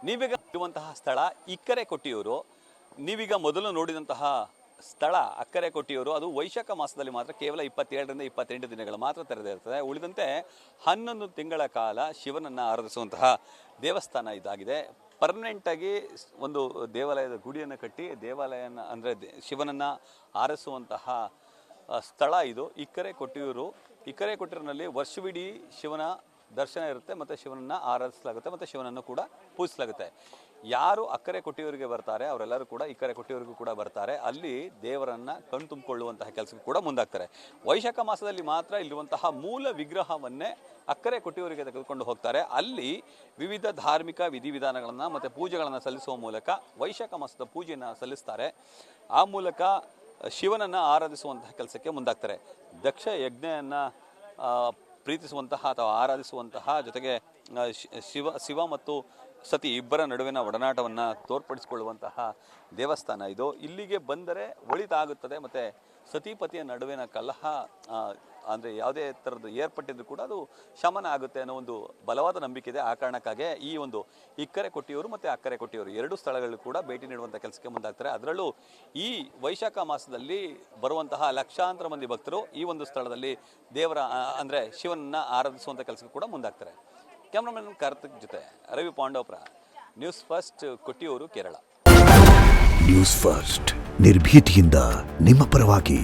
ನೀವೀಗ ಇರುವಂತಹ ಸ್ಥಳ ಇಕ್ಕರೆ ಕೊಟ್ಟಿಯೂರು. ನೀವೀಗ ಮೊದಲು ನೋಡಿದಂತಹ ಸ್ಥಳ ಅಕ್ಕರೆ ಕೊಟ್ಟಿಯೂರು. ಅದು ವೈಶಾಖ ಮಾಸದಲ್ಲಿ ಮಾತ್ರ ಕೇವಲ 27ರಿಂದ 28 ದಿನಗಳು ಮಾತ್ರ ತೆರೆದಿರ್ತದೆ. ಉಳಿದಂತೆ 11 ತಿಂಗಳ ಕಾಲ ಶಿವನನ್ನು ಆರಾಧಿಸುವಂತಹ ದೇವಸ್ಥಾನ ಇದಾಗಿದೆ. ಪರ್ಮನೆಂಟಾಗಿ ಒಂದು ದೇವಾಲಯದ ಗುಡಿಯನ್ನು ಕಟ್ಟಿ ದೇವಾಲಯನ ಅಂದರೆ ಶಿವನನ್ನು ಆರಿಸುವಂತಹ ಸ್ಥಳ ಇದು ಇಕ್ಕರೆ ಕೊಟ್ಟಿಯೂರು. ಇಕ್ಕರೆ ಕೊಟ್ಟಿಯೂರಿನಲ್ಲಿ ವರ್ಷವಿಡೀ ಶಿವನ ದರ್ಶನ ಇರುತ್ತೆ ಮತ್ತು ಶಿವನನ್ನು ಆರಾಧಿಸಲಾಗುತ್ತೆ ಮತ್ತು ಶಿವನನ್ನು ಕೂಡ ಪೂಜಿಸಲಾಗುತ್ತೆ. ಯಾರು ಅಕ್ಕರೆ ಕೊಟ್ಟಿಯೂರಿಗೆ ಬರ್ತಾರೆ ಅವರೆಲ್ಲರೂ ಕೂಡ ಇಕ್ಕರೆ ಕೊಟ್ಟಿಯೂರಿಗೂ ಕೂಡ ಬರ್ತಾರೆ. ಅಲ್ಲಿ ದೇವರನ್ನು ಕಣ್ತುಂಬಿಕೊಳ್ಳುವಂತಹ ಕೆಲಸಕ್ಕೆ ಕೂಡ ಮುಂದಾಗ್ತಾರೆ. ವೈಶಾಖ ಮಾಸದಲ್ಲಿ ಮಾತ್ರ ಇಲ್ಲಿರುವಂತಹ ಮೂಲ ವಿಗ್ರಹವನ್ನೇ ಅಕ್ಕರೆ ಕೊಟ್ಟಿಯೂರಿಗೆ ತೆಗೆದುಕೊಂಡು ಹೋಗ್ತಾರೆ. ಅಲ್ಲಿ ವಿವಿಧ ಧಾರ್ಮಿಕ ವಿಧಿವಿಧಾನಗಳನ್ನು ಮತ್ತು ಪೂಜೆಗಳನ್ನು ಸಲ್ಲಿಸುವ ಮೂಲಕ ವೈಶಾಖ ಮಾಸದ ಪೂಜೆಯನ್ನು ಸಲ್ಲಿಸ್ತಾರೆ. ಆ ಮೂಲಕ ಶಿವನನ್ನು ಆರಾಧಿಸುವಂತಹ ಕೆಲಸಕ್ಕೆ ಮುಂದಾಗ್ತಾರೆ. ದಕ್ಷ ಯಜ್ಞೆಯನ್ನು ಪ್ರೀತಿಸುವಂತಹ ಅಥವಾ ಆರಾಧಿಸುವಂತಹ ಜೊತೆಗೆ ಶಿವ ಮತ್ತು ಸತಿ ಇಬ್ಬರ ನಡುವಿನ ಒಡನಾಟವನ್ನು ತೋರ್ಪಡಿಸಿಕೊಳ್ಳುವಂತಹ ದೇವಸ್ಥಾನ ಇದು. ಇಲ್ಲಿಗೆ ಬಂದರೆ ಒಳಿತಾಗುತ್ತದೆ ಮತ್ತು ಸತಿಪತಿಯ ನಡುವಿನ ಕಲಹ ಅಂದರೆ ಯಾವುದೇ ಥರದ್ದು ಏರ್ಪಟ್ಟಿದ್ರು ಕೂಡ ಅದು ಶಮನ ಆಗುತ್ತೆ ಅನ್ನೋ ಒಂದು ಬಲವಾದ ನಂಬಿಕೆ ಇದೆ. ಆ ಕಾರಣಕ್ಕಾಗಿ ಈ ಒಂದು ಇಕ್ಕರೆ ಕೊಟ್ಟಿಯೂರು ಮತ್ತು ಅಕ್ಕರೆ ಕೊಟ್ಟಿಯೂರು ಎರಡು ಸ್ಥಳಗಳು ಕೂಡ ಭೇಟಿ ನೀಡುವಂಥ ಕೆಲಸಕ್ಕೆ ಮುಂದಾಗ್ತಾರೆ. ಅದರಲ್ಲೂ ಈ ವೈಶಾಖ ಮಾಸದಲ್ಲಿ ಬರುವಂತಹ ಲಕ್ಷಾಂತರ ಮಂದಿ ಭಕ್ತರು ಈ ಒಂದು ಸ್ಥಳದಲ್ಲಿ ದೇವರ ಅಂದರೆ ಶಿವನನ್ನು ಆರಾಧಿಸುವಂಥ ಕೆಲಸಕ್ಕೆ ಕೂಡ ಮುಂದಾಗ್ತಾರೆ. ಕ್ಯಾಮ್ರಾಮನ್ ಕಾರ್ತಿಕ್ ಜೊತೆ Ravi Pandavapura, news first, Kottiyur, Kerala. News first ನಿರ್ಭೀತಿಯಿಂದ ನಿಮ್ಮ ಪರವಾಗಿ.